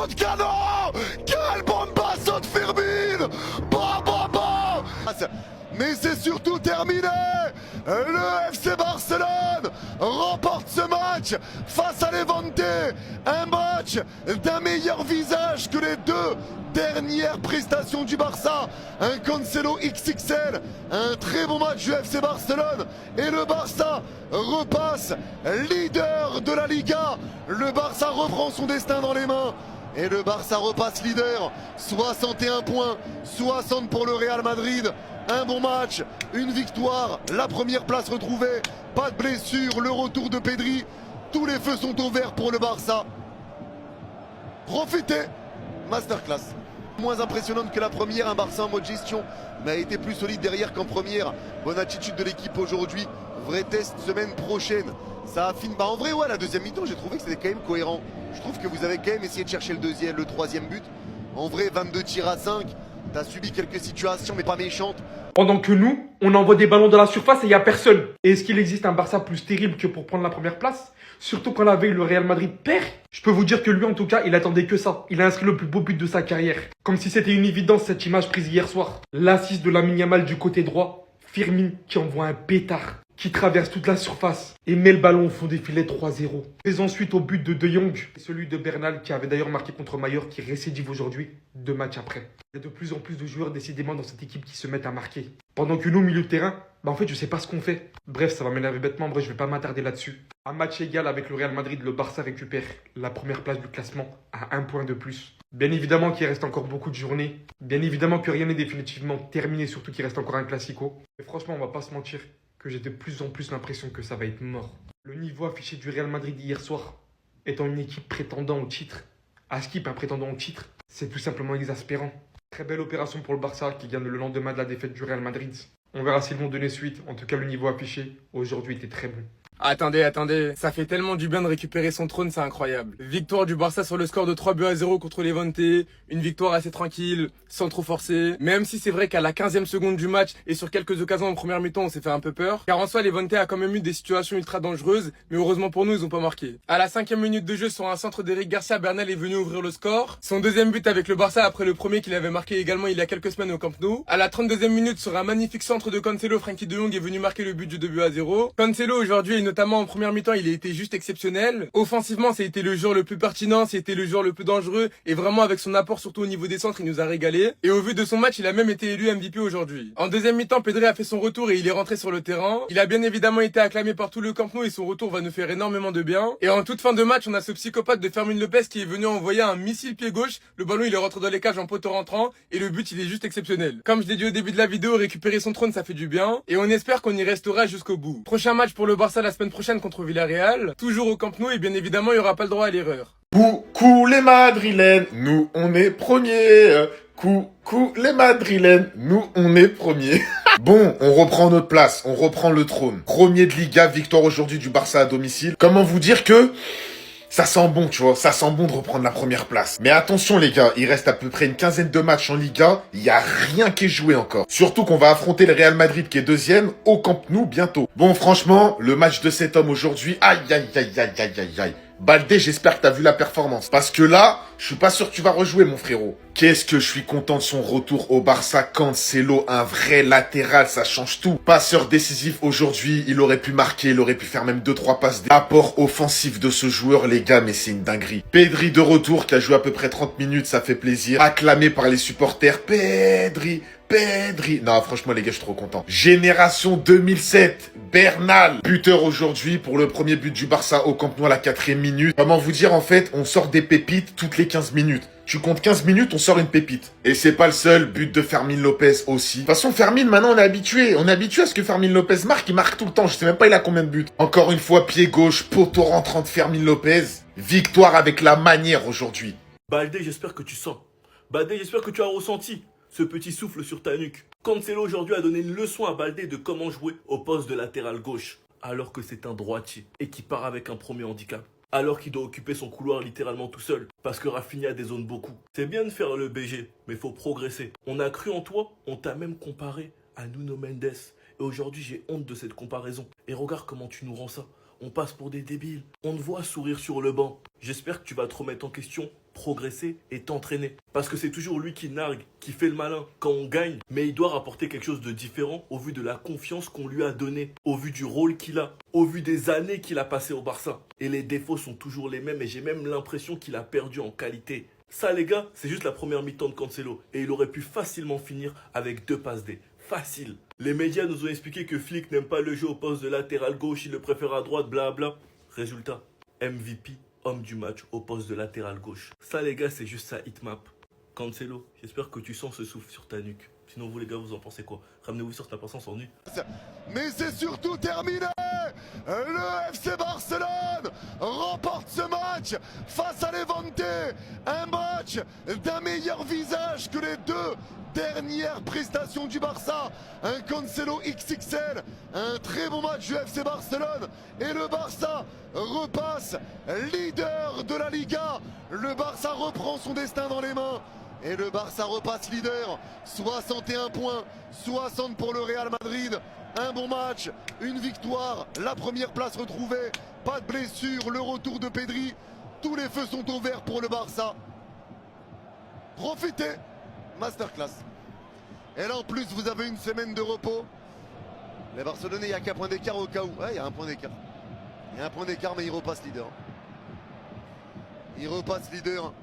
de canon. Quel bombasso de Firmine. Bah, bah, bah. Mais c'est surtout terminé. Le FC Barcelone remporte ce match face à Levante. Un match d'un meilleur visage que les deux dernières prestations du Barça. Un Cancelo XXL, un très bon match du FC Barcelone. Et le Barça repasse leader de la Liga. Le Barça reprend son destin dans les mains. Et le Barça repasse leader. 61 points, 60 pour le Real Madrid. Un bon match, une victoire, la première place retrouvée, pas de blessure, le retour de Pedri. Tous les feux sont au vert pour le Barça. Profitez, masterclass. Moins impressionnante que la première, un Barça en mode gestion, mais a été plus solide derrière qu'en première. Bonne attitude de l'équipe aujourd'hui, vrai test semaine prochaine. Ça affine, bah en vrai ouais, la deuxième mi-temps j'ai trouvé que c'était quand même cohérent. Je trouve que vous avez quand même essayé de chercher le troisième but. En vrai 22 tirs à 5, t'as subi quelques situations mais pas méchantes. Pendant que nous, on envoie des ballons dans la surface et il n'y a personne. Et est-ce qu'il existe un Barça plus terrible que pour prendre la première place? Surtout quand la veille, le Real Madrid perd. Je peux vous dire que lui, en tout cas, il attendait que ça. Il a inscrit le plus beau but de sa carrière. Comme si c'était une évidence, cette image prise hier soir. L'assist de Lamine Yamal du côté droit. Firmine qui envoie un pétard, qui traverse toute la surface et met le ballon au fond des filets 3-0. Et ensuite au but de De Jong, et celui de Bernal qui avait d'ailleurs marqué contre Mallorca, qui récidive aujourd'hui, 2 matchs après. Il y a de plus en plus de joueurs décidément dans cette équipe qui se mettent à marquer. Pendant que nous, au milieu de terrain, en fait je sais pas ce qu'on fait. Bref, ça va m'énerver bêtement, bref je vais pas m'attarder là-dessus. Un match égal avec le Real Madrid, le Barça récupère la première place du classement à 1 point de plus. Bien évidemment qu'il reste encore beaucoup de journées. Bien évidemment que rien n'est définitivement terminé, surtout qu'il reste encore un classico. Mais franchement, on va pas se mentir que j'ai de plus en plus l'impression que ça va être mort. Le niveau affiché du Real Madrid hier soir, étant une équipe prétendant au titre, à skip un prétendant au titre, c'est tout simplement exaspérant. Très belle opération pour le Barça qui gagne le lendemain de la défaite du Real Madrid. On verra s'ils vont donner suite. En tout cas, le niveau affiché aujourd'hui était très bon. Attendez, ça fait tellement du bien de récupérer son trône, c'est incroyable. Victoire du Barça sur le score de 3-0 contre Levante, une victoire assez tranquille, sans trop forcer. Même si c'est vrai qu'à la 15e seconde du match et sur quelques occasions en première mi-temps, on s'est fait un peu peur. Car en soi, Levante a quand même eu des situations ultra dangereuses, mais heureusement pour nous, ils ont pas marqué. À la 5e minute de jeu, sur un centre d'Eric Garcia, Bernal est venu ouvrir le score. Son deuxième but avec le Barça après le premier qu'il avait marqué également il y a quelques semaines au Camp Nou. À la 32e minute, sur un magnifique centre de Cancelo, Frenkie de Jong est venu marquer le but du 2-0. Cancelo aujourd'hui est notamment en première mi-temps, il a été juste exceptionnel. Offensivement, c'était le joueur le plus pertinent, c'était le joueur le plus dangereux et vraiment avec son apport surtout au niveau des centres, il nous a régalé. Et au vu de son match, il a même été élu MVP aujourd'hui. En deuxième mi-temps, Pedri a fait son retour et il est rentré sur le terrain. Il a bien évidemment été acclamé par tout le Camp Nou et son retour va nous faire énormément de bien. Et en toute fin de match, on a ce psychopathe de Fermin Lopez qui est venu envoyer un missile pied gauche. Le ballon, il est rentré dans les cages en poteau rentrant et le but, il est juste exceptionnel. Comme je l'ai dit au début de la vidéo, récupérer son trône, ça fait du bien et on espère qu'on y restera jusqu'au bout. Prochain match pour le Barça la semaine prochaine contre Villarreal, toujours au Camp Nou et bien évidemment, il n'y aura pas le droit à l'erreur. Coucou les Madrilènes, nous on est premiers. Coucou les Madrilènes, nous on est premiers. Bon, on reprend notre place, on reprend le trône. Premier de Liga, victoire aujourd'hui du Barça à domicile. Comment vous dire que ça sent bon, tu vois, ça sent bon de reprendre la première place. Mais attention les gars, il reste à peu près une quinzaine de matchs en Liga, il n'y a rien qui est joué encore. Surtout qu'on va affronter le Real Madrid qui est deuxième au Camp Nou bientôt. Bon franchement, le match de cet homme aujourd'hui, aïe aïe aïe aïe aïe aïe aïe. Baldé, j'espère que t'as vu la performance. Parce que là, je suis pas sûr que tu vas rejouer, mon frérot. Qu'est-ce que je suis content de son retour au Barça. Cancelo, un vrai latéral, ça change tout. Passeur décisif aujourd'hui, il aurait pu marquer, il aurait pu faire même 2-3 passes. Apport offensif de ce joueur, les gars, mais c'est une dinguerie. Pedri de retour, qui a joué à peu près 30 minutes, ça fait plaisir. Acclamé par les supporters. Pedri. Non, franchement, les gars, je suis trop content. Génération 2007, Bernal. Buteur aujourd'hui pour le premier but du Barça au Camp Nou à la 4e minute. Comment vous dire, en fait, on sort des pépites toutes les 15 minutes. Tu comptes 15 minutes, on sort une pépite. Et c'est pas le seul, but de Fermin Lopez aussi. De toute façon, Fermin, maintenant, on est habitué. On est habitué à ce que Fermin Lopez marque. Il marque tout le temps. Je sais même pas il a combien de buts. Encore une fois, pied gauche, poteau rentrant de Fermin Lopez. Victoire avec la manière aujourd'hui. Baldé, j'espère que tu sens. Baldé, j'espère que tu as ressenti ce petit souffle sur ta nuque. Cancelo aujourd'hui a donné une leçon à Baldé de comment jouer au poste de latéral gauche, alors que c'est un droitier et qui part avec un premier handicap. Alors qu'il doit occuper son couloir littéralement tout seul, parce que Rafinha dézone beaucoup. C'est bien de faire le BG, mais faut progresser. On a cru en toi, on t'a même comparé à Nuno Mendes. Et aujourd'hui, j'ai honte de cette comparaison. Et regarde comment tu nous rends ça. On passe pour des débiles. On te voit sourire sur le banc. J'espère que tu vas te remettre en question progresser et t'entraîner. Parce que c'est toujours lui qui nargue, qui fait le malin quand on gagne, mais il doit rapporter quelque chose de différent au vu de la confiance qu'on lui a donnée, au vu du rôle qu'il a, au vu des années qu'il a passé au Barça. Et les défauts sont toujours les mêmes et j'ai même l'impression qu'il a perdu en qualité. Ça les gars, c'est juste la première mi-temps de Cancelo et il aurait pu facilement finir avec 2 passes D. Facile. Les médias nous ont expliqué que Flick n'aime pas le jeu au poste de latéral gauche, il le préfère à droite, blabla. Résultat, MVP, homme du match au poste de latéral gauche. Ça les gars, c'est juste sa hitmap. Cancelo, j'espère que tu sens ce souffle sur ta nuque. Sinon vous les gars, vous en pensez quoi? Ramenez-vous sur ta patience en nu. Mais c'est surtout terminé. Le FC Barcelone remporte ce match face à Levante. Un match d'un meilleur visage que les 2 dernières prestations du Barça. Un Cancelo XXL, un très bon match du FC Barcelone. Et le Barça repasse leader de la Liga. Le Barça reprend son destin dans les mains. Et le Barça repasse leader, 61 points, 60 pour le Real Madrid. Un bon match, une victoire, la première place retrouvée, pas de blessure, le retour de Pedri. Tous les feux sont au vert pour le Barça. Profitez, masterclass. Et là en plus vous avez une semaine de repos. Les Barcelonais, il n'y a qu'un point d'écart au cas où. Ouais, il y a un point d'écart. Il y a un point d'écart mais il repasse leader. Il repasse leader.